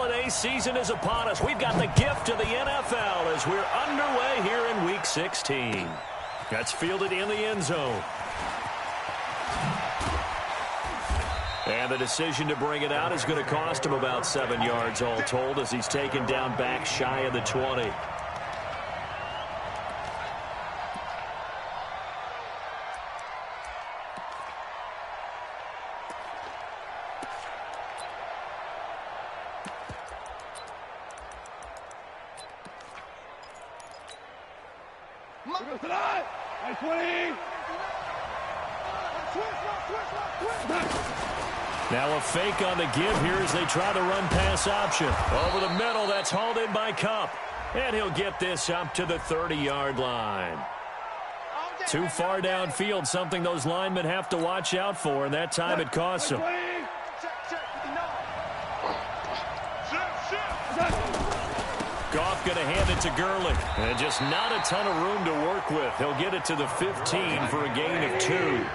holiday season is upon us. We've got the gift of the NFL as we're underway here in Week 16. That's fielded in the end zone. And the decision to bring it out is going to cost him about 7 yards all told as he's taken down back shy of the 20. Now a fake on the give here as they try the run-pass option. Over the middle, that's hauled in by Kupp. And he'll get this up to the 30-yard line. Too far downfield, something those linemen have to watch out for, and that time it costs them. Goff going to hand it to Gurley. And just not a ton of room to work with. He'll get it to the 15 for a gain of 2.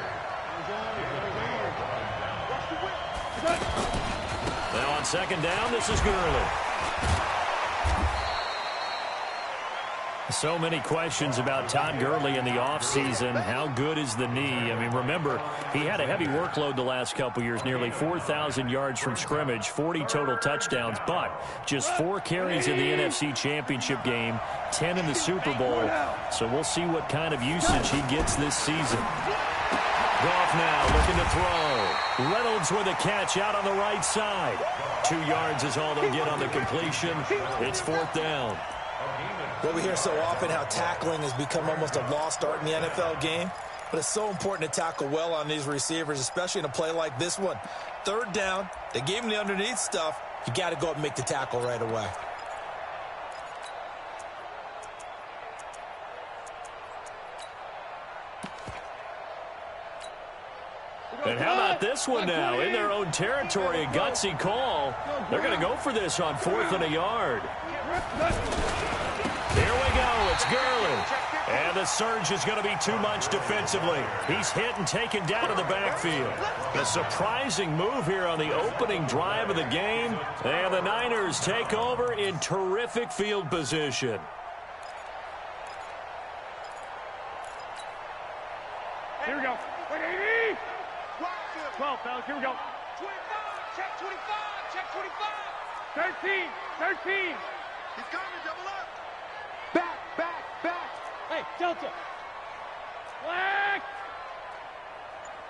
Now on second down, this is Gurley. So many questions about Todd Gurley in the offseason. How good is the knee? I mean, remember, he had a heavy workload the last couple years, nearly 4,000 yards from scrimmage, 40 total touchdowns, but just 4 carries in the NFC Championship game, 10 in the Super Bowl. So we'll see what kind of usage he gets this season. Goff now looking to throw. Reynolds with a catch out on the right side. 2 yards is all they'll get on the completion. It's 4th down. Well, we hear so often how tackling has become almost a lost art in the NFL game. But it's so important to tackle well on these receivers, especially in a play like this one. 3rd down, they gave him the underneath stuff. You got to go up and make the tackle right away. And how about this one now? In their own territory, a gutsy call. They're going to go for this on 4th and a yard. Here we go. It's Gurley. And the surge is going to be too much defensively. He's hit and taken down to the backfield. A surprising move here on the opening drive of the game. And the Niners take over in terrific field position. Here we go. 12, fellas, here we go. 25, check 25, check 25. 13. He's coming, double up. Back. Hey, Delta. Black.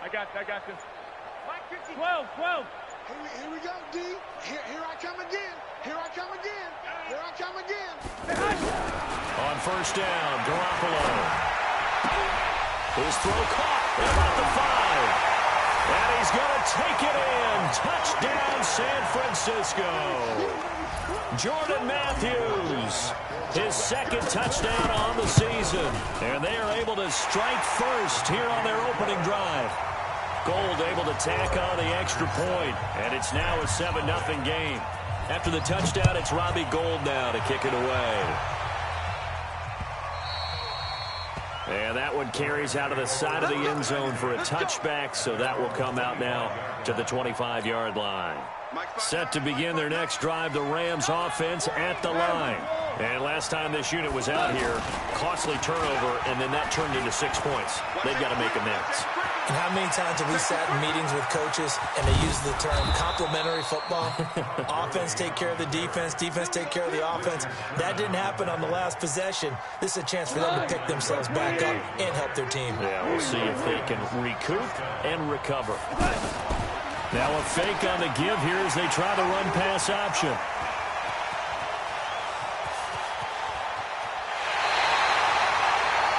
I got this. 12. Here we go, D. Here I come again. On 1st down, Garoppolo. His throw caught at about the 5. And he's going to take it in. Touchdown, San Francisco. Jordan Matthews, his 2nd touchdown on the season. And they are able to strike first here on their opening drive. Gold able to tack on the extra point. And it's now a 7-0 game. After the touchdown, it's Robbie Gould now to kick it away. And that one carries out of the side of the end zone for a touchback, so that will come out now to the 25-yard line. Set to begin their next drive, the Rams offense at the line. And last time this unit was out here, costly turnover, and then that turned into 6 points. They've got to make amends. And how many times have we sat in meetings with coaches and they use the term complementary football? Offense take care of the defense take care of the offense. That didn't happen on the last possession. This is a chance for them to pick themselves back up and help their team. Yeah, we'll see if they can recoup and recover. Now a fake on the give here as they try the run-pass option.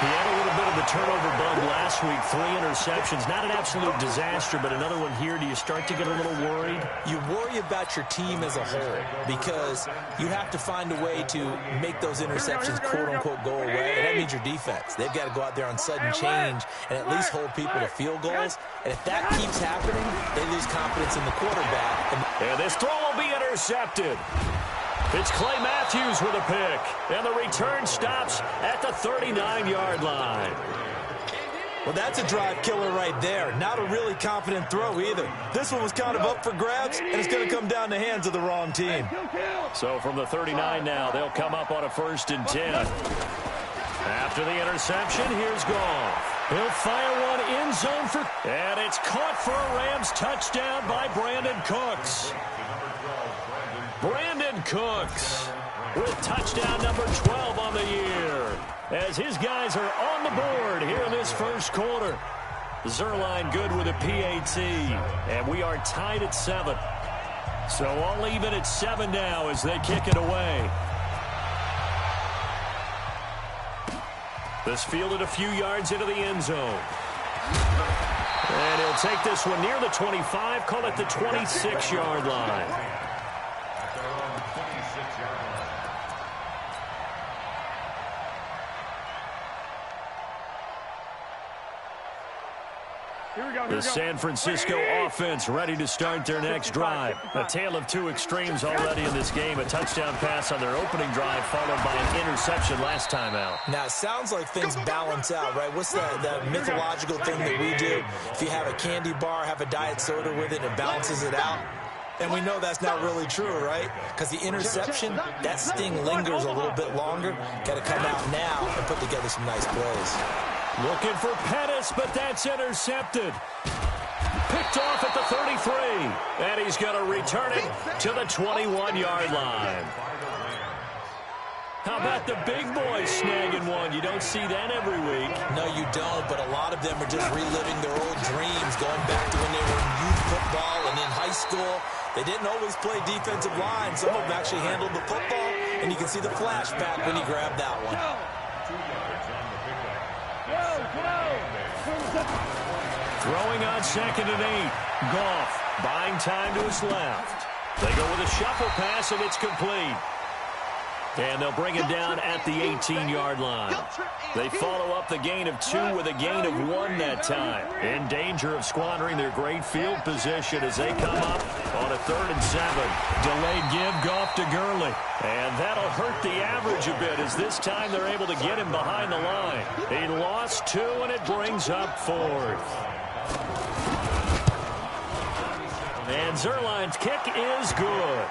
He had a little bit of a turnover bug last week, 3 interceptions. Not an absolute disaster, but another one here. Do you start to get a little worried? You worry about your team as a whole because you have to find a way to make those interceptions, quote-unquote, go away. And that means your defense. They've got to go out there on sudden change and at least hold people to field goals. And if that keeps happening, they lose confidence in the quarterback. And this throw will be intercepted. It's Clay Matthews with a pick. And the return stops at the 39-yard line. Well, that's a drive killer right there. Not a really confident throw either. This one was kind of up for grabs, and it's going to come down the hands of the wrong team. So from the 39 now, they'll come up on a 1st and 10. After the interception, here's Goff. He'll fire one end zone for, and it's caught for a Rams touchdown by Brandon Cooks. Brandon Cooks with touchdown number 12 on the year, as his guys are on the board here in this first quarter. Zerline good with a PAT, and we are tied at 7. So all even at 7 now as they kick it away. This fielded a few yards into the end zone. And he'll take this one near the 25, call it the 26-yard line. The San Francisco offense ready to start their next drive. A tale of two extremes already in this game. A touchdown pass on their opening drive followed by an interception last time out. Now, it sounds like things balance out, right? What's that mythological thing that we do? If you have a candy bar, have a diet soda with it, it balances it out. And we know that's not really true, right? Because the interception, that sting lingers a little bit longer. Got to come out now and put together some nice plays. Looking for Pettis, but that's intercepted. Picked off at the 33. And he's going to return it to the 21-yard line. How about the big boys snagging one? You don't see that every week. No, you don't, but a lot of them are just reliving their old dreams, going back to when they were in youth football and in high school. They didn't always play defensive line. Some of them actually handled the football, and you can see the flashback when he grabbed that one. Throwing on 2nd and 8. Goff buying time to his left. They go with a shuffle pass, and it's complete. And they'll bring him down at the 18-yard line. They follow up the gain of 2 with a gain of 1 that time. In danger of squandering their great field position as they come up on a 3rd and 7. Delayed give, Goff to Gurley. And that'll hurt the average a bit as this time they're able to get him behind the line. He lost 2, and it brings up 4th. And Zerline's kick is good.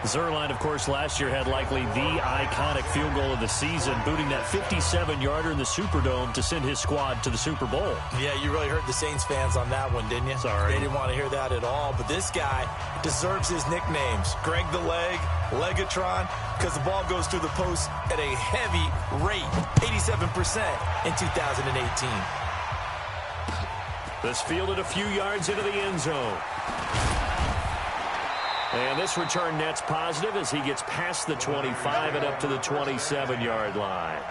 Zerline, of course, last year had likely the iconic field goal of the season, booting that 57-yarder in the Superdome to send his squad to the Super Bowl. Yeah, you really hurt the Saints fans on that one, didn't you? Sorry. They didn't want to hear that at all. But this guy deserves his nicknames. Greg the Leg, Legatron, because the ball goes through the post at a heavy rate, 87% in 2018. This fielded a few yards into the end zone. And this return net's positive as he gets past the 25 and up to the 27-yard line.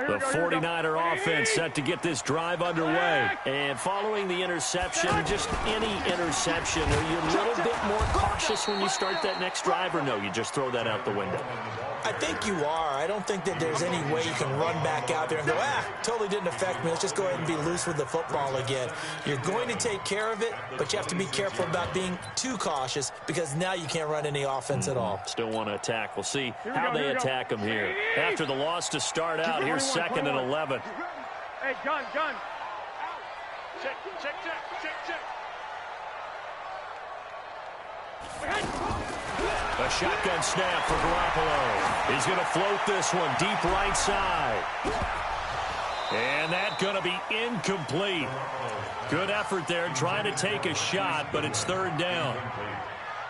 The 49er offense set to get this drive underway. And following the interception, just any interception, are you a little bit more cautious when you start that next drive, or no, you just throw that out the window? I think you are. I don't think that there's any way you can run back out there and go, totally didn't affect me. Let's just go ahead and be loose with the football again. You're going to take care of it, but you have to be careful about being too cautious because now you can't run any offense at all. Still want to attack. We'll see how they attack them here. After the loss to start out, here's 2nd and 11. Hey, gun. Check. A shotgun snap for Garoppolo. He's going to float this one deep right side. And that's going to be incomplete. Good effort there trying to take a shot, but it's 3rd down.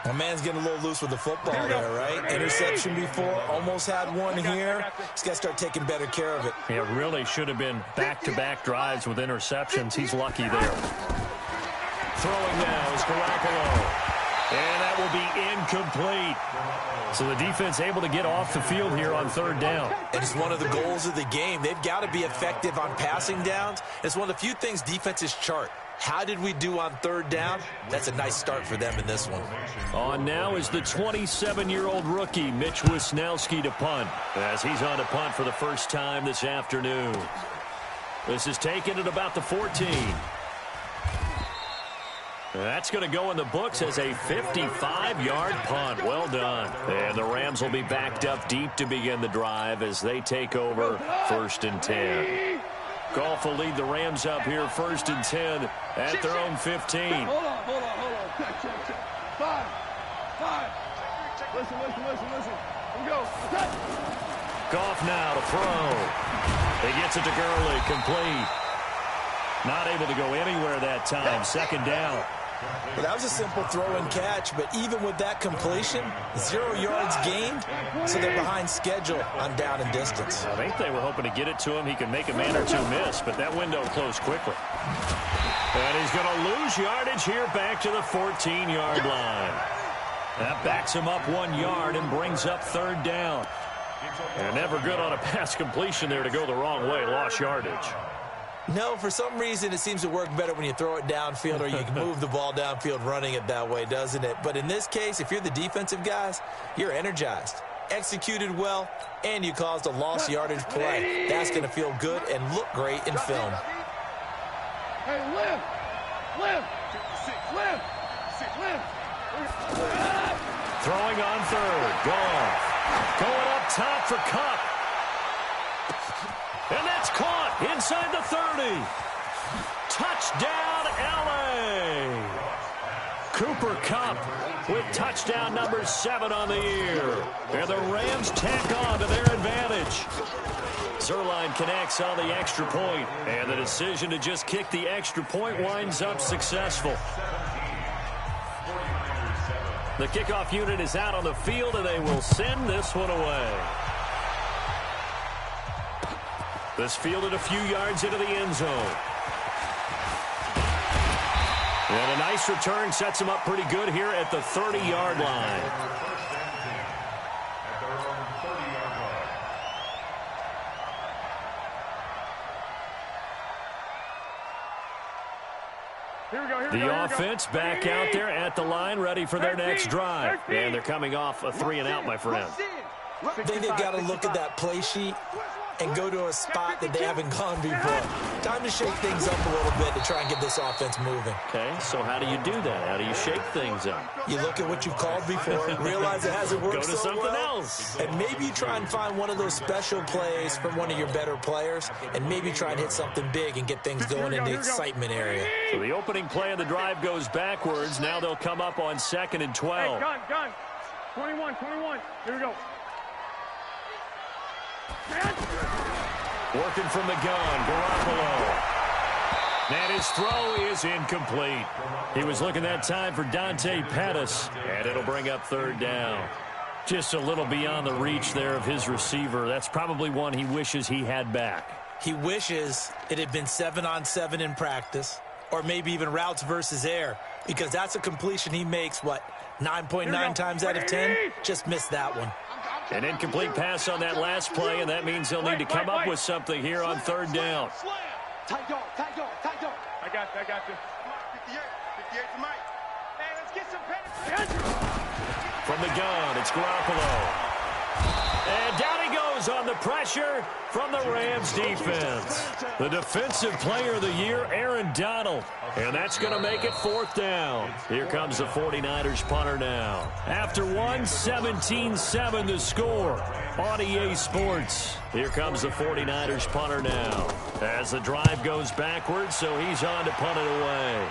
My man's getting a little loose with the football there, right? Interception before, almost had one here. He's got to start taking better care of it. It really should have been back-to-back drives with interceptions. He's lucky there. Throwing now is Garoppolo. And that will be incomplete. So the defense able to get off the field here on 3rd down. And it's one of the goals of the game. They've got to be effective on passing downs. It's one of the few things defenses chart. How did we do on third down? That's a nice start for them in this one. On now is the 27-year-old rookie, Mitch Wisnowski, to punt, as he's on to punt for the first time this afternoon. This is taken at about the 14. That's going to go in the books as a 55-yard punt. Well done. And the Rams will be backed up deep to begin the drive as they take over 1st and 10. Goff will lead the Rams up here 1st and 10 at their own 15. Hold on. Check. 5. Listen. Here we go. Okay. Goff now to throw. He gets it to Gurley, complete. Not able to go anywhere that time. 2nd down. Well, that was a simple throw and catch, but even with that completion, 0 yards gained, so they're behind schedule on down and distance. I think they were hoping to get it to him. He could make a man or two miss, but that window closed quickly. And he's going to lose yardage here back to the 14-yard line. That backs him up 1 yard and brings up 3rd down. And never good on a pass completion there to go the wrong way. Lost yardage. No, for some reason it seems to work better when you throw it downfield or you can move the ball downfield running it that way, doesn't it? But in this case, if you're the defensive guys, you're energized, executed well, and you caused a lost yardage play. That's going to feel good and look great in film. Hey, lift. Throwing on 3rd. Goff. Going up top for Kupp. And that's caught inside the 30. Touchdown, L.A. Cooper Kupp with touchdown number 7 on the year. And the Rams tack on to their advantage. Zerline connects on the extra point, and the decision to just kick the extra point winds up successful. The kickoff unit is out on the field, and they will send this one away. This fielded a few yards into the end zone. And a nice return sets him up pretty good here at the 30-yard line. The offense back out there at the line, ready for their next drive. And they're coming off a 3-and-out, my friend. I think they've got to look at that play sheet and go to a spot that they haven't gone before. Time to shake things up a little bit to try and get this offense moving. Okay, so how do you do that? How do you shake things up? You look at what you've called before, realize it hasn't worked so well. Go to something else. And maybe you try and find one of those special plays from one of your better players, and maybe try and hit something big and get things going in the excitement area. So the opening play of the drive goes backwards. Now they'll come up on 2nd and 12. Hey, gun. 21. Here we go. Working from the gun, Garoppolo. And his throw is incomplete. He was looking that time for Dante Pettis, and it'll bring up 3rd down. Just a little beyond the reach there of his receiver. That's probably one he wishes he had back. He wishes it had been 7-on-7 in practice, or maybe even routes versus air, because that's a completion he makes, 9.9 times out of 10? Just missed that one. An incomplete pass on that last play, and that means they'll need to come up with something here on 3rd down. Tight dog. I got you. 58 for Mike. Hey, let's get some penalty. From the gun, it's Garoppolo. And down he goes on the pressure from the Rams defense. The defensive player of the year, Aaron Donald. And that's going to make it 4th down. Here comes the 49ers punter now. After 17-7 the score on EA Sports. Here comes the 49ers punter now. As the drive goes backwards, so he's on to punt it away.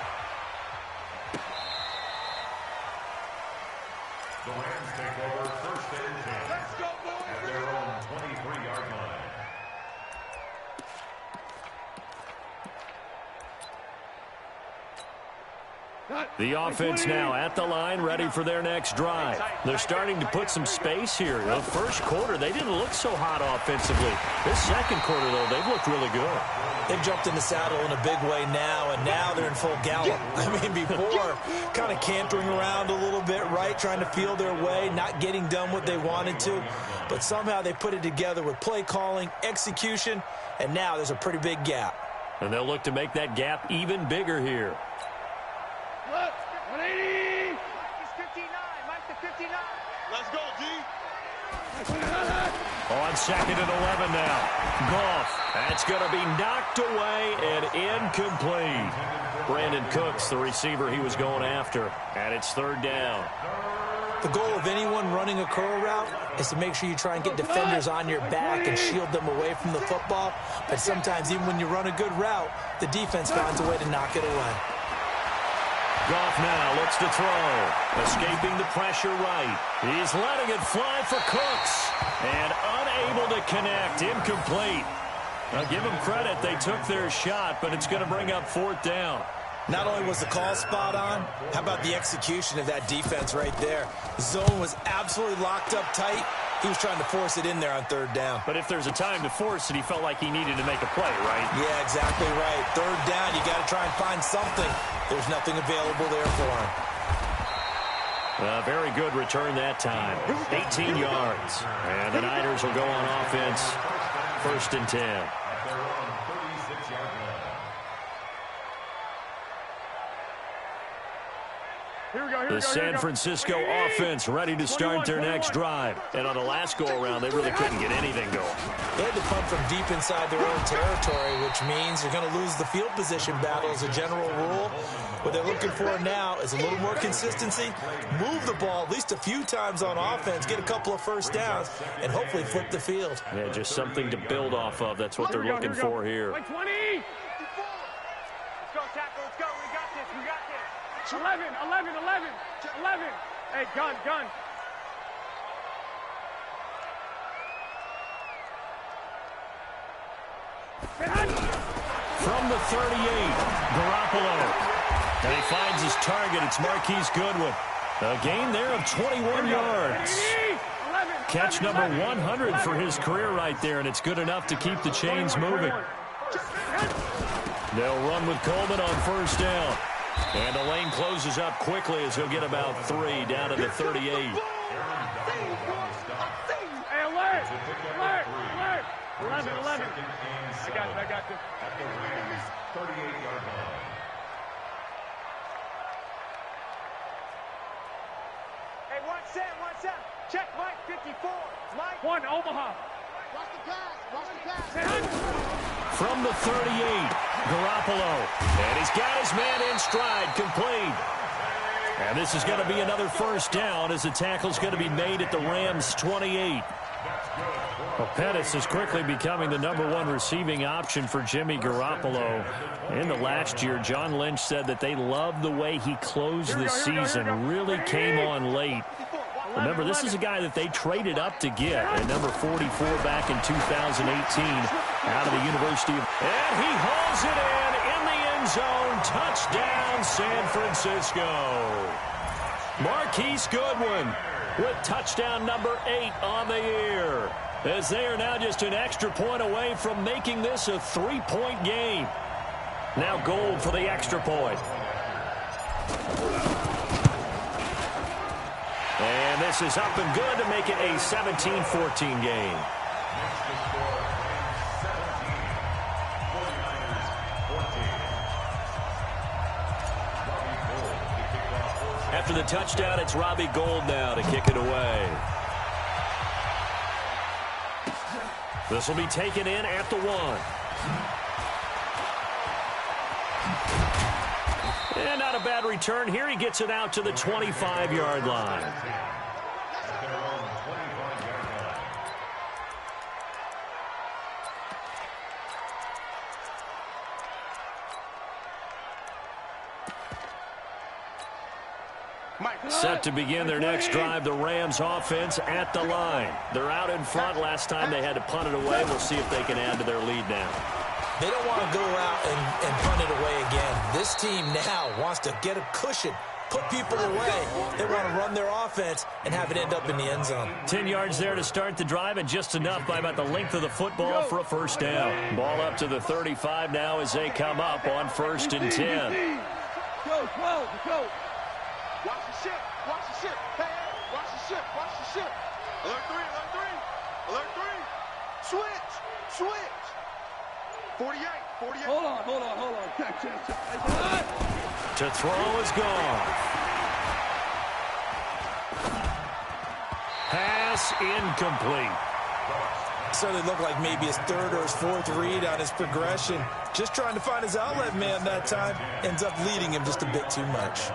The Rams take over 1st and 10 at their own 23-yard line. The offense now at the line, ready for their next drive. They're starting to put some space here. The first quarter, they didn't look so hot offensively. This second quarter, though, they've looked really good. They've jumped in the saddle in a big way now, and now they're in full gallop. I mean, before, kind of cantering around a little bit, right, trying to feel their way, not getting done what they wanted to. But somehow they put it together with play calling, execution, and now there's a pretty big gap. And they'll look to make that gap even bigger here. Look, 180. Mike is 59. Mike to 59. Let's go, D. On 2nd and 11 now. Goff. That's going to be knocked away and incomplete. Brandon Cooks, the receiver he was going after. And it's 3rd down. The goal of anyone running a curl route is to make sure you try and get defenders on your back and shield them away from the football. But sometimes even when you run a good route, the defense finds a way to knock it away. Goff now looks to throw. Escaping the pressure right. He's letting it fly for Cooks. And unable to connect. Incomplete. Now give them credit. They took their shot, but it's going to bring up 4th down. Not only was the call spot on, how about the execution of that defense right there? The zone was absolutely locked up tight. He was trying to force it in there on 3rd down. But if there's a time to force it, he felt like he needed to make a play, right? Yeah, exactly right. 3rd down, you got to try and find something. There's nothing available there for him. Very good return that time. 18 yards. And the Niners will go on offense. 1st and 10. The San Francisco offense ready to start their next drive. And on the last go-around, they really couldn't get anything going. They had to punt from deep inside their own territory, which means you're going to lose the field position battle as a general rule. What they're looking for now is a little more consistency, move the ball at least a few times on offense, get a couple of 1st downs, and hopefully flip the field. Yeah, just something to build off of. That's what they're looking for here. 20. Let's go, tackle. Let's go. We got this. We got this. 11. Hey, gun. From the 38, Garoppolo. And he finds his target. It's Marquise Goodwin. A gain there of 21 yards. Catch number 100 for his career right there, and it's good enough to keep the chains moving. They'll run with Coleman on 1st down. And the lane closes up quickly as he'll get about 3 down to the 38. Hey, alert! 11. I got this. At the Rams' 38-yard line. Hey, 1-7. Check Mike, 54. Mike. 1, Omaha. Watch the pass. From the 38, Garoppolo. And he's got his man in stride, complete. And this is going to be another 1st down as the tackle's going to be made at the Rams' 28. Well, Pettis is quickly becoming the #1 receiving option for Jimmy Garoppolo. In the last year, John Lynch said that they loved the way he closed the season, really came on late. Remember, this is a guy that they traded up to get at number 44 back in 2018 out of the University of... And he hauls it in the end zone. Touchdown, San Francisco. Marquise Goodwin with touchdown number 8 on the year, as they are now just an extra point away from making this a 3-point game. Now Gold for the extra point. And this is up and good to make it a 17-14 game. After the touchdown, it's Robbie Gould now to kick it away. This will be taken in at the 1. And not a bad return here. He gets it out to the 25-yard line. Set to begin their next drive, the Rams offense at the line. They're out in front. Last time they had to punt it away. We'll see if they can add to their lead now. They don't want to go out and punt it away again. This team now wants to get a cushion, put people away. They want to run their offense and have it end up in the end zone. 10 yards there to start the drive, and just enough by about the length of the football for a 1st down. Ball up to the 35 now as they come up on 1st and 10. Go. Watch the ship. Hey, watch the ship. Alert 3. Switch. 48. Hold on. Check. To throw is gone. Pass incomplete. Certainly looked like maybe his third or his fourth read on his progression. Just trying to find his outlet man that time. Ends up leading him just a bit too much.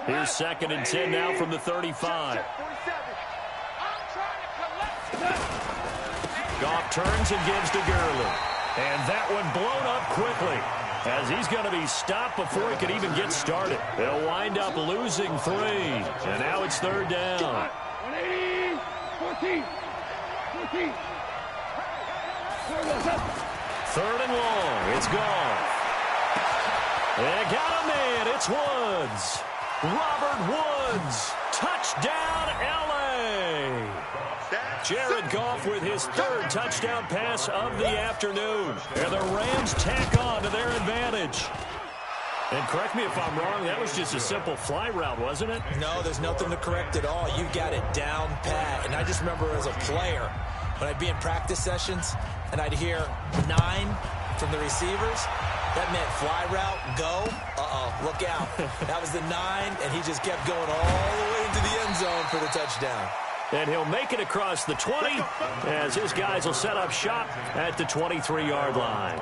Here's 2nd and 10 now from the 35. Goff turns and gives to Gurley. And that one blown up quickly, as he's going to be stopped before he could even get started. They'll wind up losing 3. And now it's 3rd down. 14. 3rd and long. It's gone. They got a man. It's Woods. Robert Woods. Touchdown, L.A. Jared Goff with his 3rd touchdown pass of the afternoon. And the Rams tack on to their advantage. And correct me if I'm wrong, that was just a simple fly route, wasn't it? No, there's nothing to correct at all. You've got it down pat. And I just remember as a player, when I'd be in practice sessions, and I'd hear 9 from the receivers, that meant fly route, go. Look out. That was the 9, and he just kept going all the way into the end zone for the touchdown. And he'll make it across the 20 as his guys will set up shop at the 23-yard line.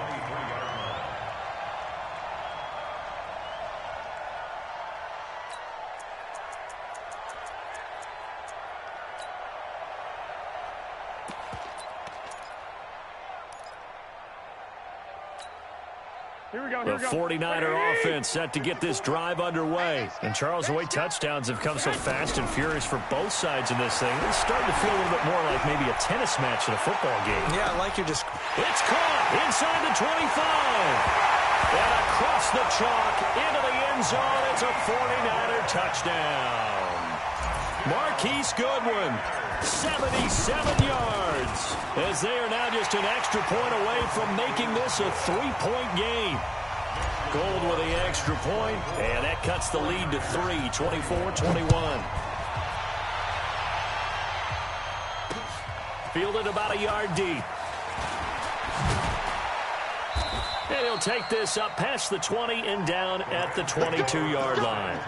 The 49er offense set to get this drive underway. And Charles, the way touchdowns have come so fast and furious for both sides in this thing, it's starting to feel a little bit more like maybe a tennis match in a football game. Yeah, I like your It's caught inside the 25. And across the chalk into the end zone. It's a 49er touchdown. Marquise Goodwin, 77 yards, as they are now just an extra point away from making this a 3-point game. Gold with the extra point, and that cuts the lead to 3, 24-21. Fielded about a yard deep. And he'll take this up past the 20 and down at the 22-yard line.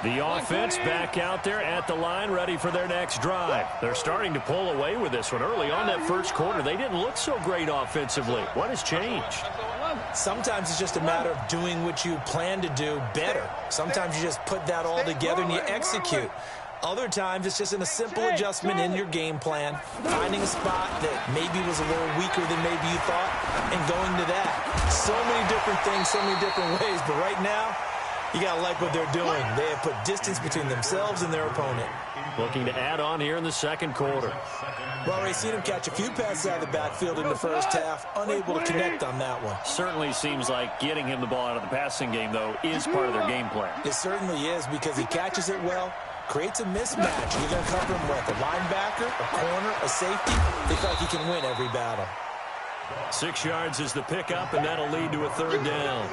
The offense back out there at the line, ready for their next drive. They're starting to pull away with this one. Early on that first quarter, they didn't look so great offensively. What has changed? Sometimes it's just a matter of doing what you plan to do better. Sometimes you just put that all together and you execute. Other times it's just in a simple adjustment in your game plan, finding a spot that maybe was a little weaker than maybe you thought, and going to that. So many different things, so many different ways, but right now, you got to like what they're doing. They have put distance between themselves and their opponent. Looking to add on here in the second quarter. Well, already seen him catch a few passes out of the backfield in the first half, unable to connect on that one. Certainly seems like getting him the ball out of the passing game, though, is part of their game plan. It certainly is, because he catches it well, creates a mismatch. You're going to cover him with a linebacker, a corner, a safety. They feel like he can win every battle. 6 yards is the pickup, and that'll lead to a third down.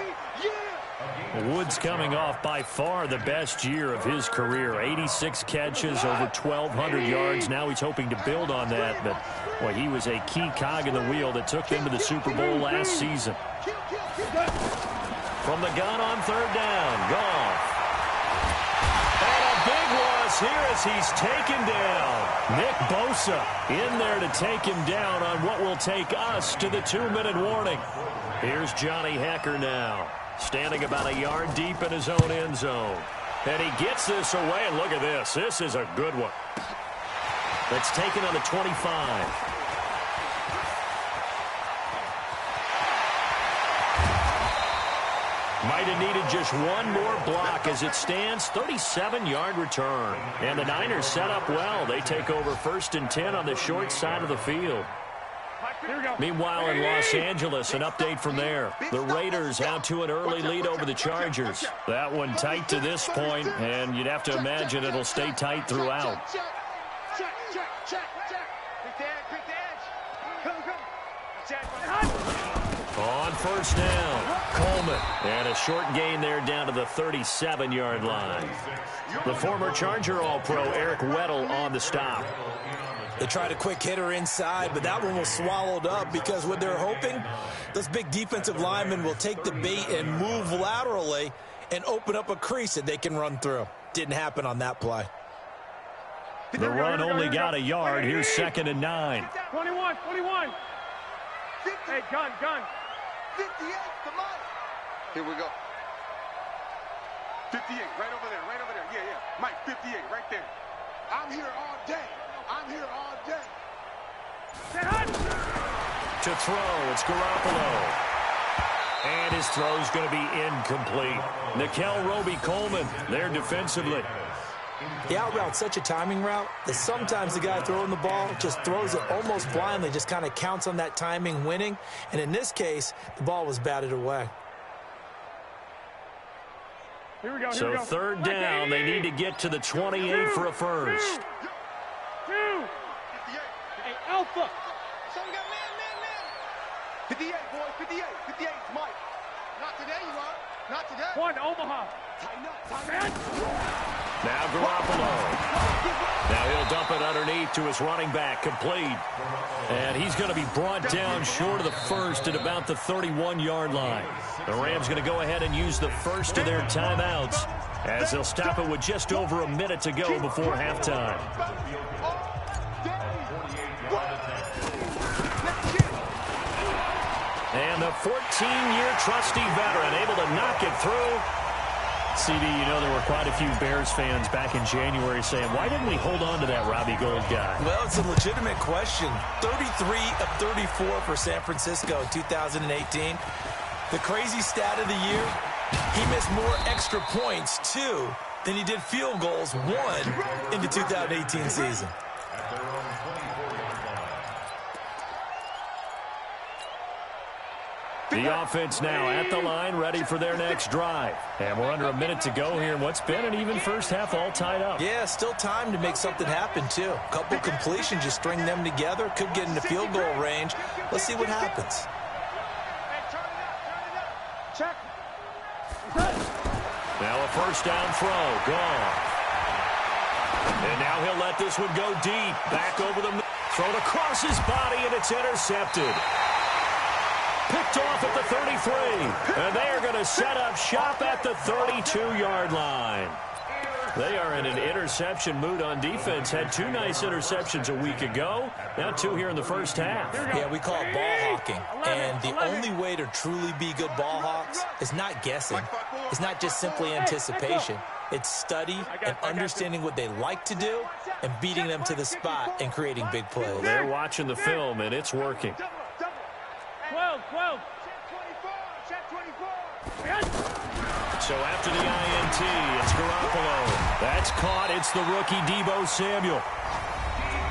Woods coming off by far the best year of his career. 86 catches, over 1,200 yards. Now he's hoping to build on that, but boy, he was a key cog in the wheel that took them to the Super Bowl last season. From the gun on third down, Goff. And a big loss here as he's taken down. Nick Bosa in there to take him down on what will take us to the 2-minute warning. Here's Johnny Hecker now, standing about a yard deep in his own end zone. And he gets this away, and look at this. This is a good one. That's taken on the 25. Might have needed just one more block as it stands. 37-yard return. And the Niners set up well. They take over 1st and 10 on the short side of the field. Meanwhile, in Los Angeles, an update from there. The Raiders out to an early lead over the Chargers. That one tight to this point, and you'd have to imagine it'll stay tight throughout. On first down, Coleman. And a short gain there down to the 37-yard line. The former Charger All-Pro Eric Weddle on the stop. They tried a quick hitter inside, but that one was swallowed up because what they're hoping, those big defensive linemen will take the bait and move laterally and open up a crease that they can run through. Didn't happen on that play. The run only got a yard. Here's 2nd and 9. 21. Hey, gun. 58, come on. Here we go. 58, right over there. Yeah. Mike, 58, right there. I'm here all day. To throw, it's Garoppolo. And his throw's going to be incomplete. Nickel Roby-Coleman there defensively. The out route's such a timing route that sometimes the guy throwing the ball just throws it almost blindly, just kind of counts on that timing winning. And in this case, the ball was batted away. Here we go. So 3rd down, they need to get to the 28 for a first. 2. Hey, Alpha. Someone got man. 58, boys, 58. 58, Mike. Not today, you are. Not today. 1, Omaha. Tighten up. Now Garoppolo. Now he'll dump it underneath to his running back, complete. And he's going to be brought down short of the first at about the 31-yard line. The Rams going to go ahead and use the first of their timeouts as they'll stop it with just over a minute to go before halftime. And the 14-year trusty veteran able to knock it through. CD, you know there were quite a few Bears fans back in January saying, why didn't we hold on to that Robbie Gould guy? Well, it's a legitimate question. 33 of 34 for San Francisco in 2018. The crazy stat of the year, he missed more extra points, 2, than he did field goals, 1, in the 2018 season. The offense now at the line, ready for their next drive. And we're under a minute to go here in what's been an even first half, all tied up. Yeah, still time to make something happen, too. A couple completions, just string them together. Could get into field goal range. Let's see what happens. Now a first down throw, gone. And now he'll let this one go deep. Back over the middle. Thrown across his body, and it's intercepted. Picked off at the 33. And they are going to set up shop at the 32-yard line. They are in an interception mood on defense. Had 2 nice interceptions a week ago. Now 2 here in the first half. Yeah, we call it ball hawking. And the only way to truly be good ball hawks is not guessing. It's not just simply anticipation. It's study and understanding what they like to do and beating them to the spot and creating big plays. Well, they're watching the film, and it's working. 12. So after the INT, it's Garoppolo. That's caught. It's the rookie Deebo Samuel.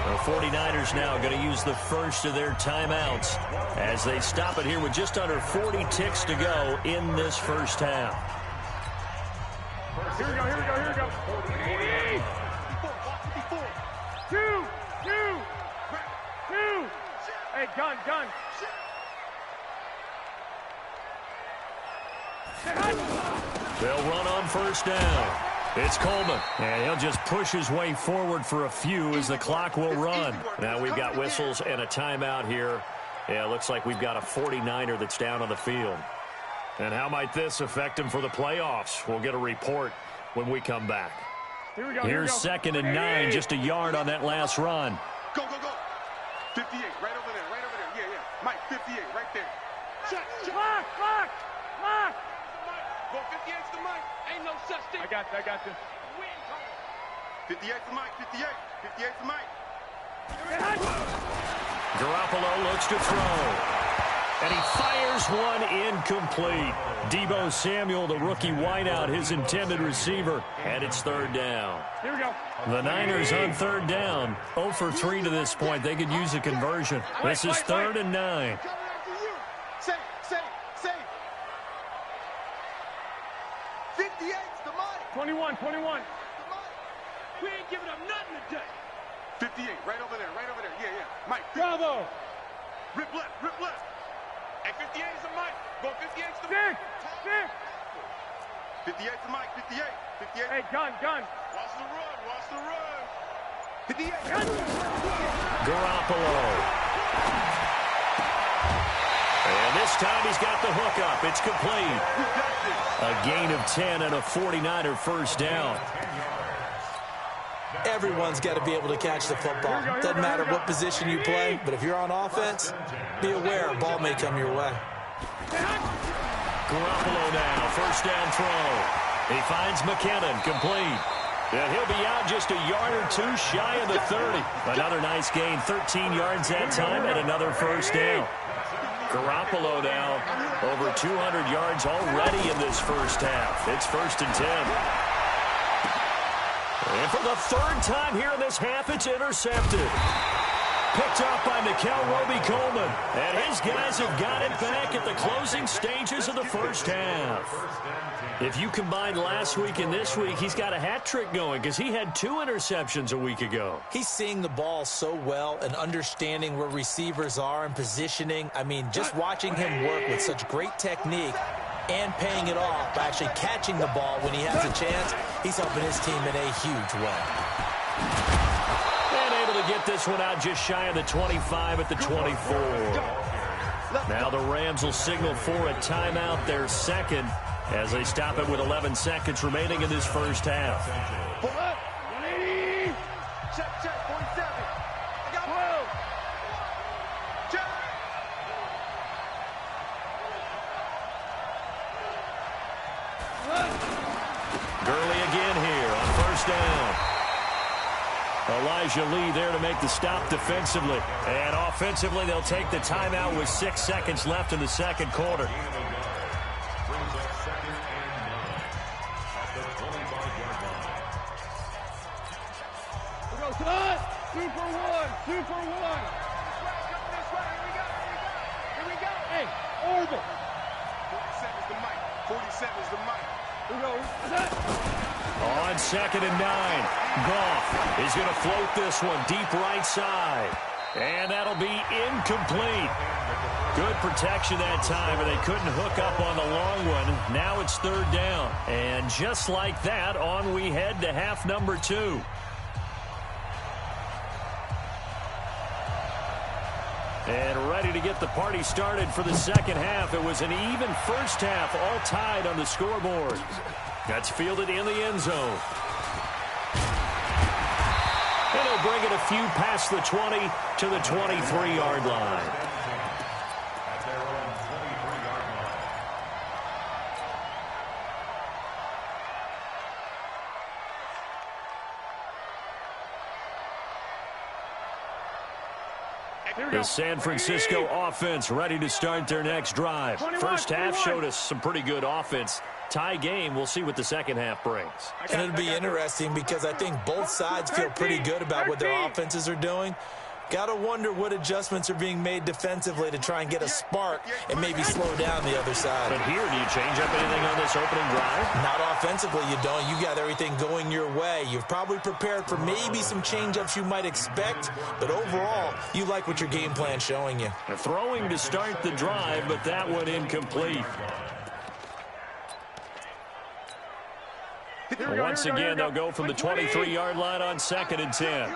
The 49ers now going to use the first of their timeouts as they stop it here with just under 40 ticks to go in this first half. Here we go. 2. Hey, gun. They'll run on first down. It's Coleman, and he'll just push his way forward for a few as the clock will run. Now we've got whistles and a timeout here. Yeah, it looks like we've got a 49er that's down on the field. And how might this affect him for the playoffs? We'll get a report when we come back. Here's 2nd and 9, just a yard on that last run. Go. 58, right over there. Yeah. Mike, 58, right there. Check. Lock. Go 58's the Mike. Ain't no such thing. I got this. 58's the Mike. 58's the Mike. Garoppolo looks to throw. And he fires one incomplete. Deebo Samuel, the rookie wideout, his intended receiver. And it's third down. Here we go. The Niners on third down. 0 for 3 to this point. They could use a conversion. This is 3rd and 9. Say. 58's the money. 21. The money. We ain't giving up nothing today. 58, right over there. Yeah. Mike. Bravo. Rip left. And 58 is the Mike. Go 58's the Dick. 58's the Mike. 58. Hey, gun. Watch the run. 58. Garoppolo. And this time he's got the hook up. It's complete. A gain of 10 and a 49er first down. Everyone's got to be able to catch the football. Doesn't matter what position you play, but if you're on offense, be aware a ball may come your way. Garoppolo now, first down throw. He finds McKinnon, complete. And he'll be out just a yard or two shy of the 30. Another nice gain, 13 yards that time, and another first down. Garoppolo now, over 200 yards already in this first half. It's 1st and 10. And for the 3rd time here in this half, it's intercepted. Picked up by Nikel Roby-Coleman. And his guys have got it back at the closing stages of the first half. If you combine last week and this week, he's got a hat trick going because he had 2 interceptions a week ago. He's seeing the ball so well and understanding where receivers are and positioning. I mean, just watching him work with such great technique and paying it off by actually catching the ball when he has a chance, he's helping his team in a huge way. And able to get this one out just shy of the 25 at the 24. Now the Rams will signal for a timeout, their second, as they stop it with 11 seconds remaining in this first half. Check, 47. I got 12. Check. Gurley again here on first down. Elijah Lee there to make the stop defensively. And offensively, they'll take the timeout with 6 seconds left in the second quarter. Brings up 2nd and 9 at the 25-yard line. We go, son. 2 for 1. 2 for 1. Here we go. Hey, orbit. 47's the Mike. 47's the Mike. Here we go. On 2nd and 9, Goff is going to float this one deep right side. And that'll be incomplete. Good protection that time, and they couldn't hook up on the long one. Now it's 3rd down. And just like that, on we head to half number 2. And ready to get the party started for the second half. It was an even first half, all tied on the scoreboard. That's fielded in the end zone. And he'll bring it a few past the 20 to the 23-yard line. At their own 23-yard line. The San Francisco offense ready to start their next drive. First half showed us some pretty good offense. Tie game. We'll see what the second half brings. And it'll be interesting because I think both sides feel pretty good about what their offenses are doing. Got to wonder what adjustments are being made defensively to try and get a spark and maybe slow down the other side. But here, do you change up anything on this opening drive? Not offensively, you don't. You got everything going your way. You've probably prepared for maybe some change-ups you might expect, but overall, you like what your game plan's showing you. Throwing to start the drive, but that one incomplete. Once again, they'll go from the 23-yard line on 2nd and 10.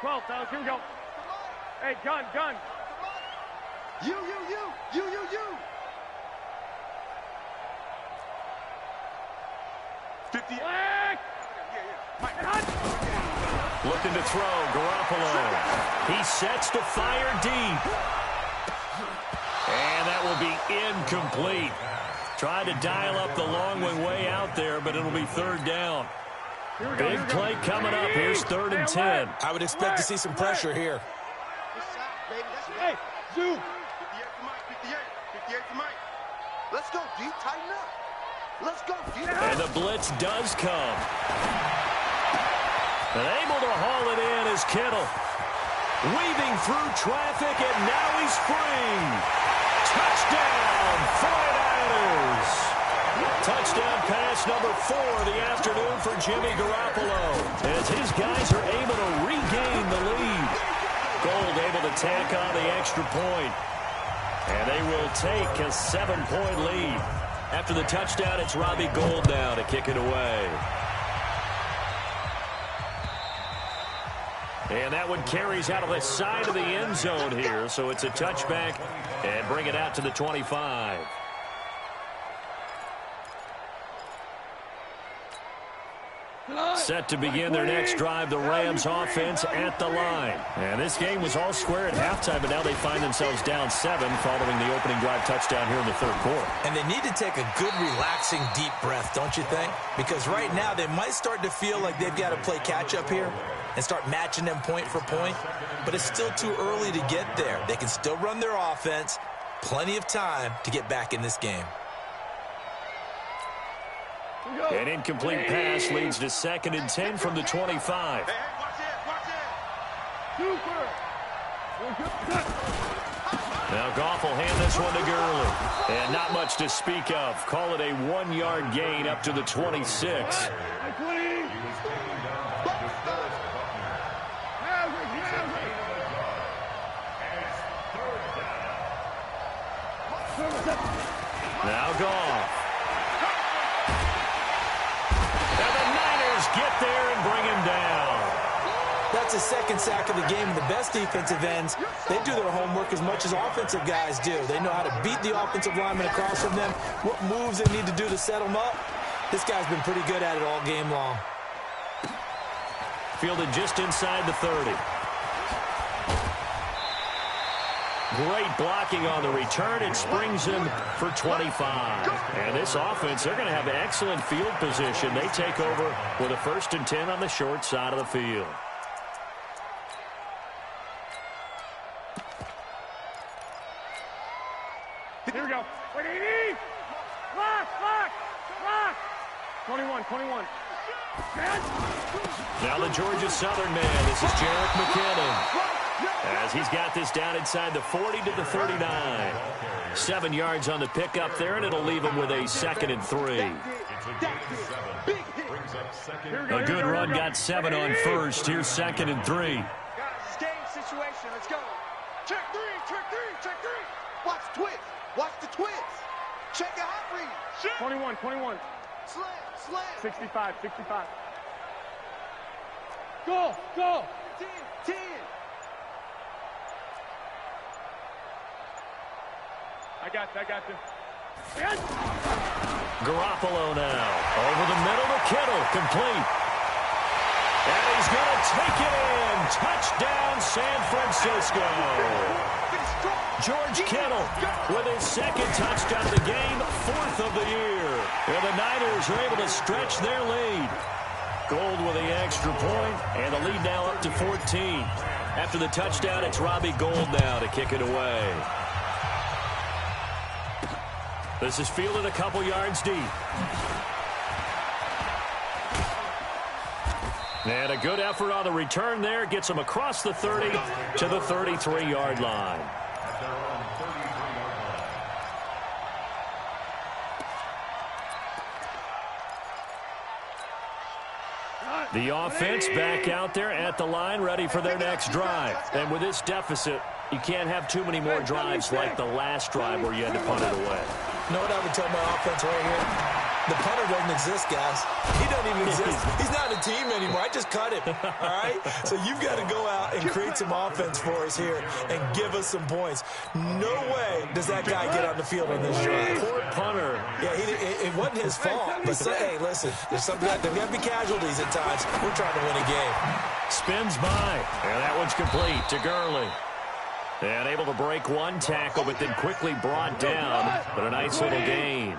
12, fellas, here we go. Hey, gun. You. 50. Looking to throw, Garoppolo. He sets to fire deep. And that will be incomplete. Tried to dial up the long one way out there, but it'll be 3rd down. Big play coming up. Here's 3rd and 10. I would expect to see some pressure here. Hey, Zoo. 58 to Mike, 58. 58 to Mike. Let's go, D. Tighten up. Let's go, D. And the blitz does come. And able to haul it in is Kittle. Weaving through traffic, and now he's free. Touchdown, 49ers. Touchdown pass number 4 of the afternoon for Jimmy Garoppolo, as his guys are able to regain the lead. Gold able to tack on the extra point. And they will take a 7-point lead. After the touchdown, it's Robbie Gould now to kick it away. And that one carries out of the side of the end zone here, so it's a touchback and bring it out to the 25. Set to begin their next drive, the Rams offense at the line. And this game was all square at halftime, but now they find themselves down 7 following the opening drive touchdown here in the third quarter. And they need to take a good, relaxing, deep breath, don't you think? Because right now they might start to feel like they've got to play catch-up here and start matching them point for point. But it's still too early to get there. They can still run their offense. Plenty of time to get back in this game. An incomplete pass leads to 2nd and 10 from the 25. Hey, watch it, watch it. Now Goff will hand this one to Gurley. And not much to speak of. Call it a 1-yard gain up to the 26. Now Goff. Get there and bring him down. That's the 2nd sack of the game, and the best defensive ends, they do their homework as much as offensive guys do. They know how to beat the offensive lineman across from them, what moves they need to do to set them up. This guy's been pretty good at it all game long. Fielded just inside the 30. Great blocking on the return. It springs him for 25. And this offense, they're going to have excellent field position. They take over with a 1st and 10 on the short side of the field. Here we go. Lock. 21. Now the Georgia Southern man. This is Jerick McKinnon. As he's got this down inside the 40 to the 39. 7 yards on the pickup there, and it'll leave him with a 2nd and 3. A good run, got 7 on first. Here's 2nd and 3. Guys, it's game situation. Let's go. Check 3. Watch the twist. Watch the twist. Check a hot read. 21. Slam. 65. Go. 10. I got you. Garoppolo now. Over the middle to Kittle. Complete. And he's going to take it in. Touchdown, San Francisco. George Kittle with his 2nd touchdown of the game, 4th of the year. And the Niners are able to stretch their lead. Gould with the extra point, and the lead now up to 14. After the touchdown, it's Robbie Gould now to kick it away. This is fielded a couple yards deep. And a good effort on the return there. Gets him across the 30 to the 33-yard line. The offense back out there at the line, ready for their next drive. And with this deficit, you can't have too many more drives like the last drive where you had to punt it away. You know what I would tell my offense right here? The punter doesn't exist, guys. He doesn't even exist. He's not a team anymore. I just cut him, all right? So you've got to go out and create some offense for us here and give us some points. No way does that guy get on the field on this drive. Poor punter. Yeah, it wasn't his fault. But hey, listen, there's got to be casualties at times. We're trying to win a game. Spins by, and that one's complete to Gurley. And able to break one tackle, but then quickly brought down. But a nice little gain.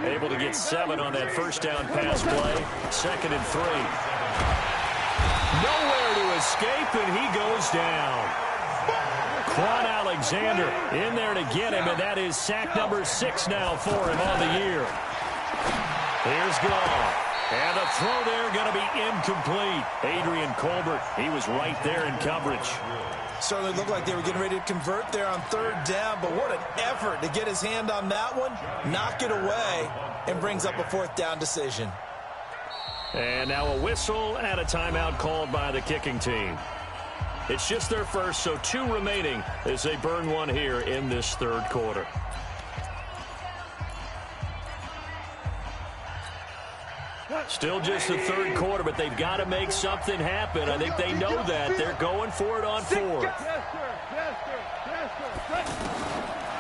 Able to get 7 on that first down pass play. 2nd and 3. Nowhere to escape, and he goes down. Quan Alexander in there to get him, and that is sack number 6 now for him on the year. Here's Goff. And the throw there going to be incomplete. Adrian Colbert, he was right there in coverage. Certainly looked like they were getting ready to convert there on 3rd down, but what an effort to get his hand on that one, knock it away, and brings up a 4th down decision. And now a whistle and a timeout called by the kicking team. It's just their first, so 2 remaining as they burn one here in this 3rd quarter. Still just the 3rd quarter, but they've got to make something happen. I think they know that. They're going for it on 4th.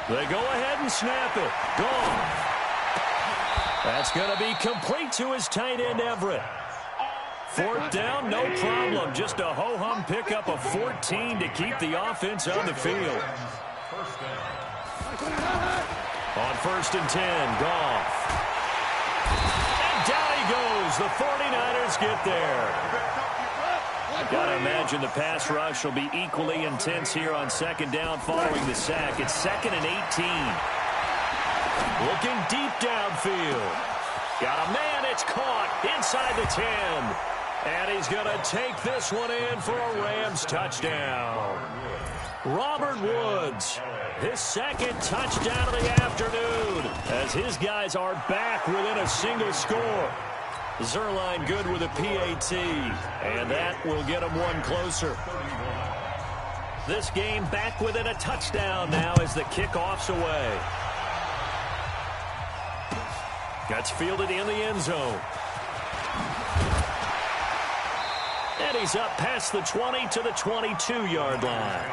They go ahead and snap it. Gone. That's going to be complete to his tight end, Everett. 4th down, no problem. Just a ho-hum pickup of 14 to keep the offense on the field. On 1st and 10, Goff. Down he goes. The 49ers get there. Got to imagine the pass rush will be equally intense here on 2nd down following the sack. It's 2nd and 18. Looking deep downfield. Got a man. It's caught inside the 10. And he's going to take this one in for a Rams touchdown. Robert Woods, his 2nd touchdown of the afternoon, as his guys are back within a single score. Zerline good with a PAT, and that will get him one closer. This game back within a touchdown now as the kickoff's away. That's fielded in the end zone. And he's up past the 20 to the 22-yard line.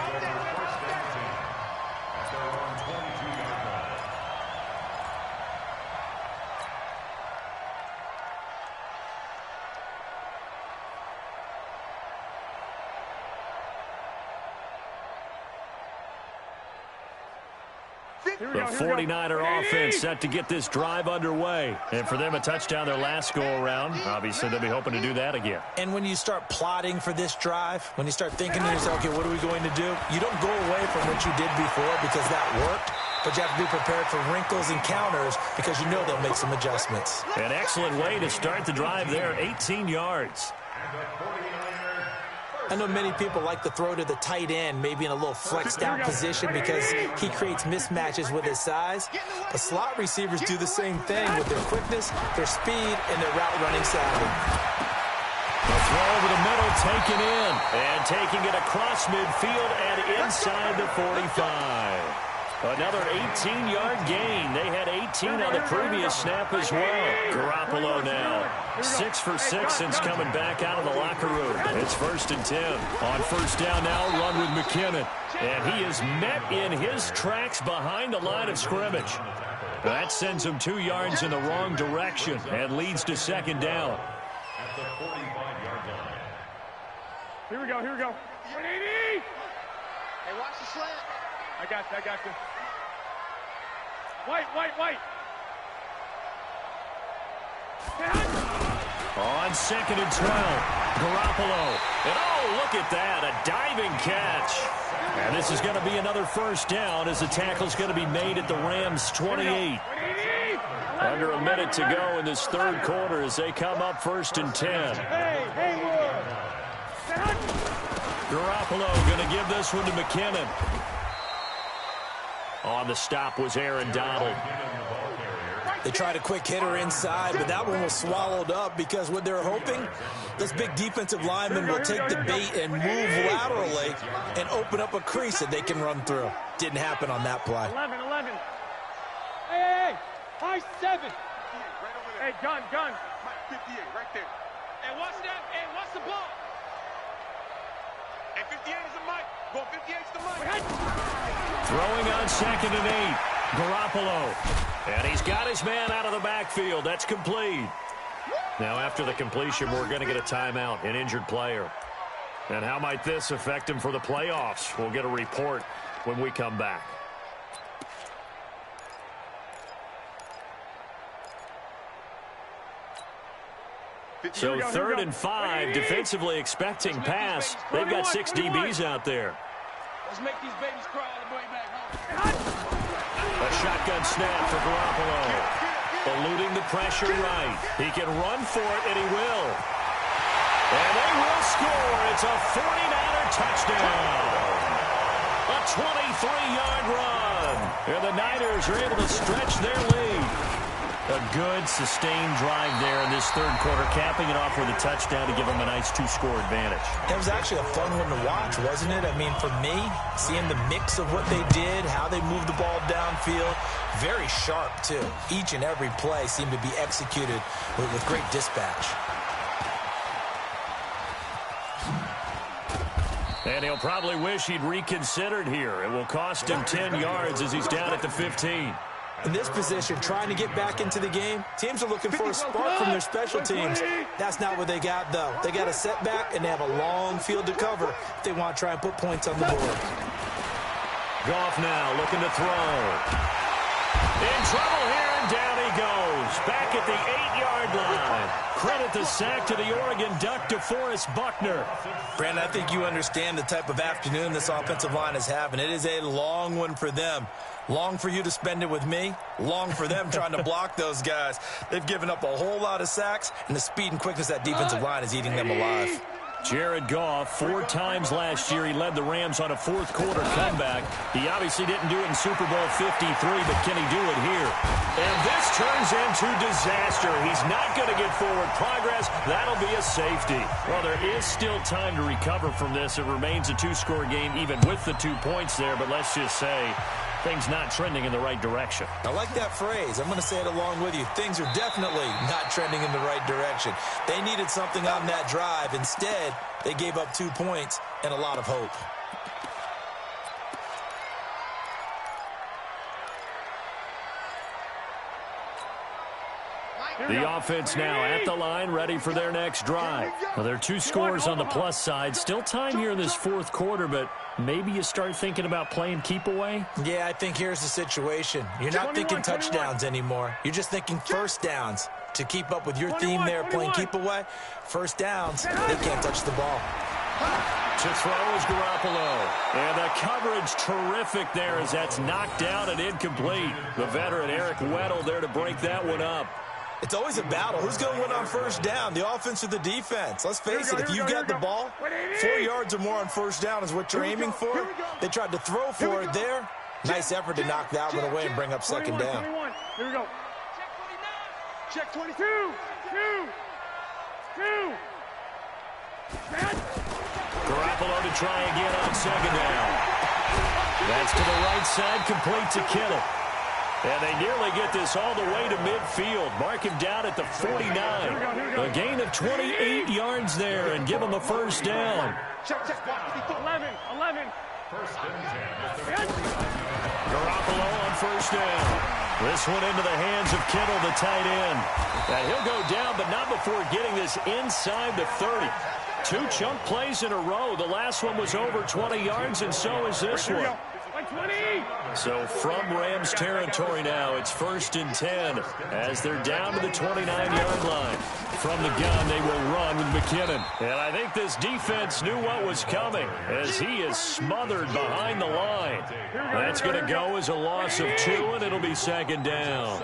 The 49er offense set to get this drive underway. And for them, a touchdown their last go-around. Obviously, they'll be hoping to do that again. And when you start plotting for this drive, when you start thinking to yourself, okay, what are we going to do? You don't go away from what you did before because that worked. But you have to be prepared for wrinkles and counters because you know they'll make some adjustments. An excellent way to start the drive there, 18 yards. I know many people like to throw to the tight end, maybe in a little flexed out position because he creates mismatches with his size. But slot receivers do the same thing with their quickness, their speed, and their route running savvy. The throw over the middle taken in, and taking it across midfield and inside the 45. Another 18-yard gain. They had 18 on the previous snap as well. Garoppolo now 6 for 6 since coming back out of the locker room. It's 1st and 10. On 1st down now, run with McKinnon. And he is met in his tracks behind the line of scrimmage. That sends him 2 yards in the wrong direction and leads to 2nd down. At the 45-yard line. Here we go, here we go. 180! Hey, watch the slant. I got you. White. On 2nd and 12, Garoppolo. And oh, look at that, a diving catch. And this is going to be another 1st down as the tackle's going to be made at the Rams' 28. Under a minute to go in this 3rd quarter as they come up 1st and 10. Garoppolo going to give this one to McKinnon. On the stop was Aaron Donald. They tried a quick hitter inside, but that one was swallowed up because what they're hoping, this big defensive lineman will take the bait and move laterally and open up a crease that they can run through. Didn't happen on that play. 11. Hey, high 7. Hey, gun. 58, right there. Hey, watch that. Hey, watch the ball. Hey, 58 is the mic. Go 58 is the mic. Throwing on 2nd and 8. Garoppolo. And he's got his man out of the backfield. That's complete. Now, after the completion, we're going to get a timeout, an injured player. And how might this affect him for the playoffs? We'll get a report when we come back. So 3rd and 5, defensively expecting pass. They've got 6 DBs out there. Let's make these babies cry all the way back home. A shotgun snap for Garoppolo. Eluding the pressure right. He can run for it, and he will. And they will score. It's a 49er touchdown. A 23-yard run. And the Niners are able to stretch their lead. A good, sustained drive there in this third quarter, capping it off with a touchdown to give them a nice two-score advantage. It was actually a fun one to watch, wasn't it? I mean, for me, seeing the mix of what they did, how they moved the ball downfield, very sharp, too. Each and every play seemed to be executed with great dispatch. And he'll probably wish he'd reconsidered here. It will cost him 10 yards as he's down at the 15. In this position, trying to get back into the game, teams are looking for a spark from their special teams. That's not what they got, though. They got a setback, and they have a long field to cover if they want to try and put points on the board. Goff now looking to throw. In trouble here, and down he goes. Back at the 8-yard line. Credit the sack to the Oregon Duck, DeForest Buckner. Brandon, I think you understand the type of afternoon this offensive line is having. It is a long one for them. Long for you to spend it with me. Long for them trying to block those guys. They've given up a whole lot of sacks, and the speed and quickness of that defensive line is eating them alive. Jared Goff, 4 times last year, he led the Rams on a fourth-quarter comeback. He obviously didn't do it in Super Bowl 53, but can he do it here? And this turns into disaster. He's not going to get forward progress. That'll be a safety. Well, there is still time to recover from this. It remains a two-score game, even with the 2 points there, but let's just say things not trending in the right direction. I like that phrase. I'm going to say it along with you. Things are definitely not trending in the right direction. They needed something on that drive. Instead, they gave up 2 points and a lot of hope. The offense now at the line, ready for their next drive. Well, there are 2 scores on the plus side. Still time here in this fourth quarter, but maybe you start thinking about playing keep away? Yeah, I think here's the situation. You're not thinking touchdowns anymore. You're just thinking first downs. To keep up with your theme there, playing keep away, first downs, they can't touch the ball. To throw is Garoppolo. And the coverage terrific there as that's knocked down and incomplete. The veteran Eric Weddle there to break that one up. It's always a battle. Who's going to win on first down, the offense or the defense? Let's face it, if you've got the ball, 4 yards or more on first down is what you're aiming for. They tried to throw for it there. Nice effort to knock that one away and bring up second down. Here we go. Check 22. Garoppolo to try again on second down. That's to the right side, complete to Kittle. And they nearly get this all the way to midfield. Mark him down at the 49. A gain of 28 yards there and give him a first down. Check. 11. First and 10. Garoppolo on first down. This one into the hands of Kittle, the tight end. And he'll go down, but not before getting this inside the 30. 2 chunk plays in a row. The last one was over 20 yards, and so is this one. So from Rams territory now, it's first and 10 as they're down to the 29-yard line. From the gun, they will run with McKinnon. And I think this defense knew what was coming as he is smothered behind the line. That's going to go as a loss of 2, and it'll be second down.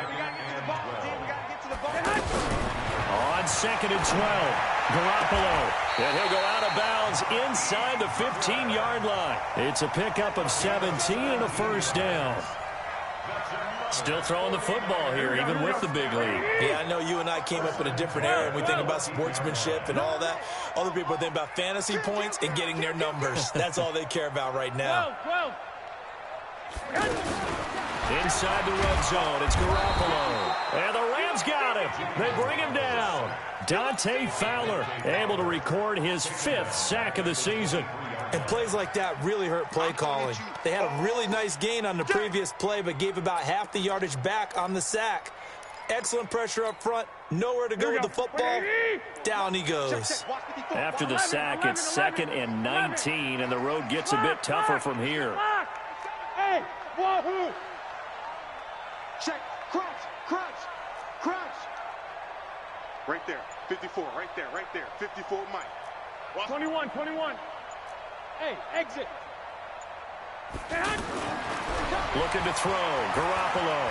On second and 12, Garoppolo. And he'll go out of bounds inside the 15-yard line. It's a pickup of 17 and a first down. Still throwing the football here, even with the big lead. Yeah, I know you and I came up in a different era, and we think about sportsmanship and all that. Other people think about fantasy points and getting their numbers. That's all they care about right now. Inside the red zone, it's Garoppolo. And the Rams got him. They bring him down. Dante Fowler able to record his 5th sack of the season. And plays like that really hurt play calling. They had a really nice gain on the previous play, but gave about half the yardage back on the sack. Excellent pressure up front. Nowhere to go with the football. Down he goes. After the sack, it's second and 19, and the road gets a bit tougher from here. Hey, wahoo! Check, crunch. Right there, 54, right there, 54, Mike. 21. Hey, exit. Looking to throw. Garoppolo.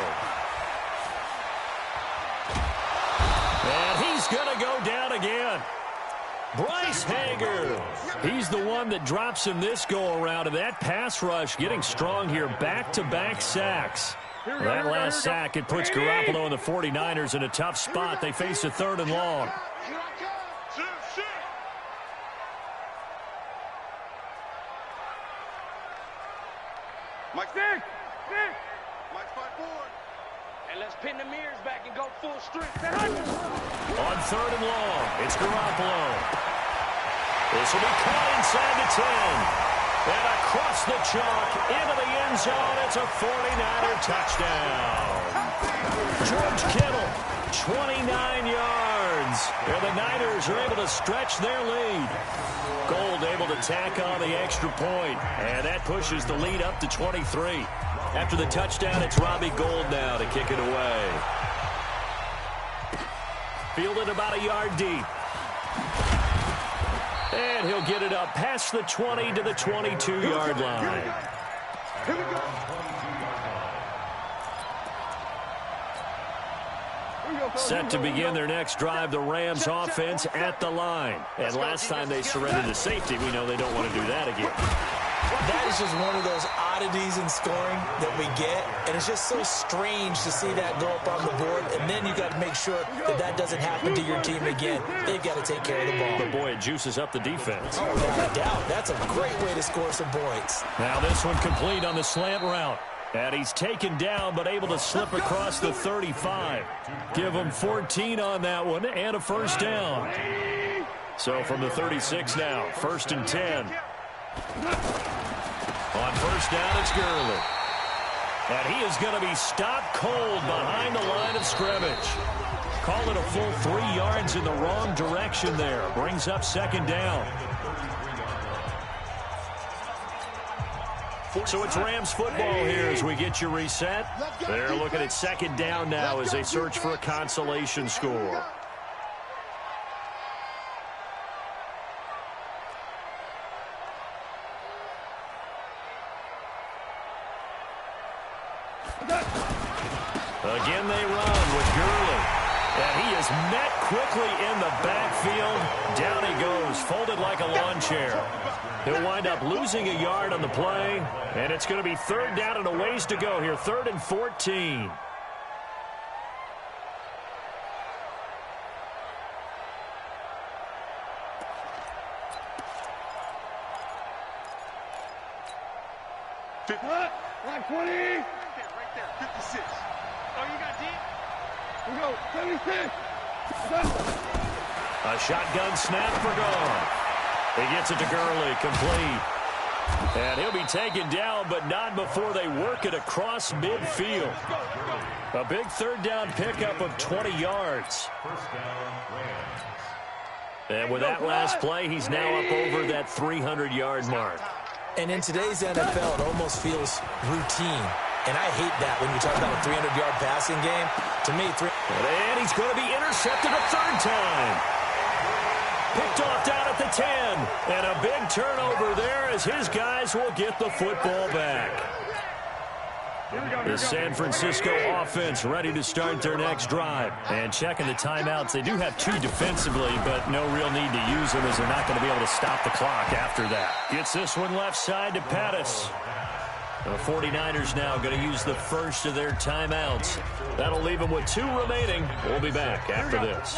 And he's going to go down again. Bryce Hager. He's the one that drops him this go-around, and that pass rush getting strong here. Back-to-back sacks. That last sack, it puts Garoppolo and the 49ers in a tough spot. They face a 3rd and long. Mike, Mike's fight forward. And let's pin the mirrors back and go full strength. On 3rd and long, it's Garoppolo. This will be caught inside the 10. And across the chalk, into the end zone, it's a 49er touchdown. George Kittle, 29 yards. And the Niners are able to stretch their lead. Gold able to tack on the extra point. And that pushes the lead up to 23. After the touchdown, it's Robbie Gould now to kick it away. Fielded about a yard deep. And he'll get it up past the 20 to the 22-yard line. Here we go. Set to begin their next drive, the Rams offense at the line. And last time they surrendered to safety, we know they don't want to do that again. That is just one of those oddities in scoring that we get, and it's just so strange to see that go up on the board, and then you got to make sure that that doesn't happen to your team again. They've got to take care of the ball. But boy, it juices up the defense. Oh, without a doubt. That's a great way to score some points. Now this one complete on the slant route. And he's taken down, but able to slip across the 35. Give him 14 on that one and a first down. So from the 36 now, 1st and 10. On first down, it's Gurley. And he is going to be stopped cold behind the line of scrimmage. Call it a full 3 yards in the wrong direction there. Brings up 2nd down. So it's Rams football here as we get you reset. They're looking at 2nd down now as they search for a consolation score. Again they run with Gurley. And he is met quickly in the backfield. Down he goes, folded like a lawn chair. He'll wind up losing a yard on the play. And it's going to be 3rd down and a ways to go here. 3rd and 14. Line 20. Right there, 56. Oh, you got deep? We go, 76. A shotgun snap for Goff. He gets it to Gurley, complete. And he'll be taken down, but not before they work it across midfield. A big 3rd down pickup of 20 yards. And with that last play, he's now up over that 300-yard mark. And in today's NFL, it almost feels routine. And I hate that when you talk about a 300-yard passing game. To me, and he's going to be intercepted a 3rd time. Picked off down at the 10. And a big turnover there as his guys will get the football back. The San Francisco offense ready to start their next drive. And checking the timeouts. They do have 2 defensively, but no real need to use them as they're not going to be able to stop the clock after that. Gets this one left side to Pettis. The 49ers now going to use the first of their timeouts. That'll leave them with 2 remaining. We'll be back after this.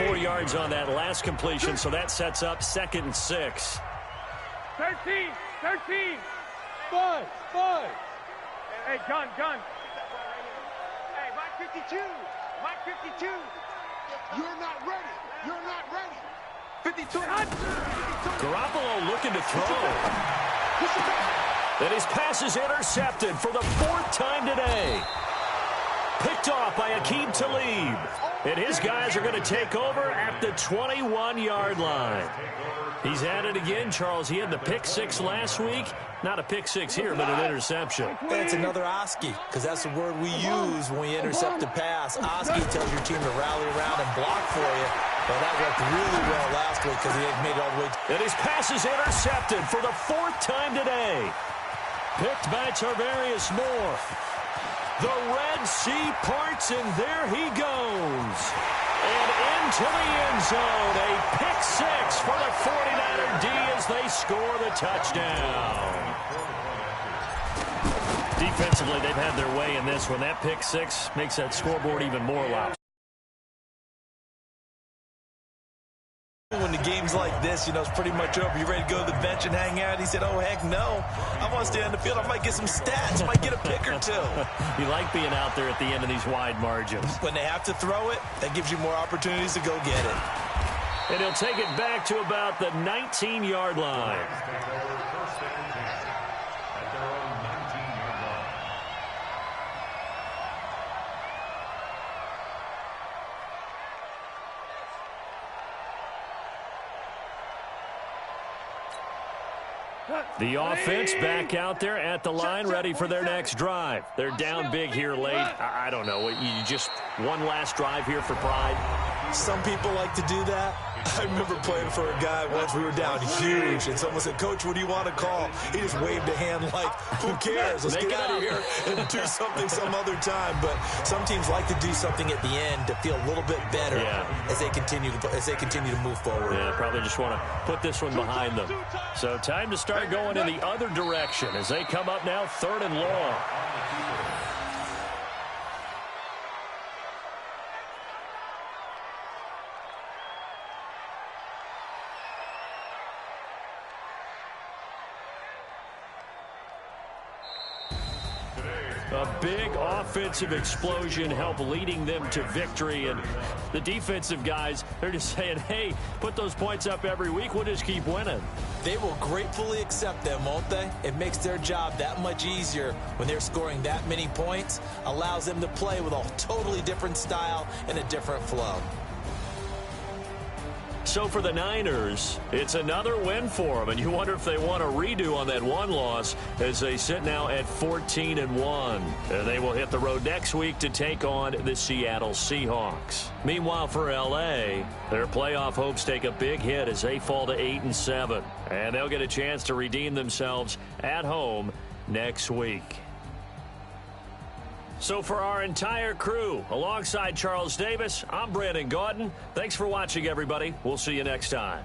4 yards on that last completion, so that sets up 2nd and 6. 13. 5. Hey, gun. Hey, Mike 52. Mike 52. You're not ready. 52. Garoppolo looking to throw. And his pass is intercepted for the 4th time today. Picked off by Aqib Talib. And his guys are going to take over at the 21-yard line. He's at it again, Charles. He had the pick 6 last week. Not a pick 6 here, but an interception. That's another Oski, because that's the word we use when we intercept a pass. Oski tells your team to rally around and block for you. Well, that worked really well last week because he had made it all the way. And his pass is intercepted for the 4th time today. Picked by Tarvarius Moore. The Red Sea parts, and there he goes. And into the end zone. A pick six for the 49er D as they score the touchdown. Defensively, they've had their way in this one. That pick six makes that scoreboard even more loud. When the game's like this, you know, it's pretty much over. You ready to go to the bench and hang out? He said, oh, heck no. I want to stay on the field. I might get some stats. I might get a pick or two. You like being out there at the end of these wide margins. When they have to throw it, that gives you more opportunities to go get it. And he'll take it back to about the 19-yard line. The offense back out there at the line, ready for their next drive. They're down big here late. I don't know. You just one last drive here for pride? Some people like to do that. I remember playing for a guy once. We were down huge, and someone said, Coach, what do you want to call? He just waved a hand like, who cares? Let's get out of here and do something some other time. But some teams like to do something at the end to feel a little bit better as they continue to move forward. Yeah, probably just want to put this one behind them. So time to start going in the other direction as they come up now 3rd and long. A big offensive explosion helped leading them to victory. And the defensive guys, they're just saying, hey, put those points up every week. We'll just keep winning. They will gratefully accept them, won't they? It makes their job that much easier when they're scoring that many points. Allows them to play with a totally different style and a different flow. So for the Niners, it's another win for them, and you wonder if they want a redo on that one loss as they sit now at 14-1. They will hit the road next week to take on the Seattle Seahawks. Meanwhile, for L.A., their playoff hopes take a big hit as they fall to 8-7, and they'll get a chance to redeem themselves at home next week. So for our entire crew, alongside Charles Davis, I'm Brandon Gaudin. Thanks for watching, everybody. We'll see you next time.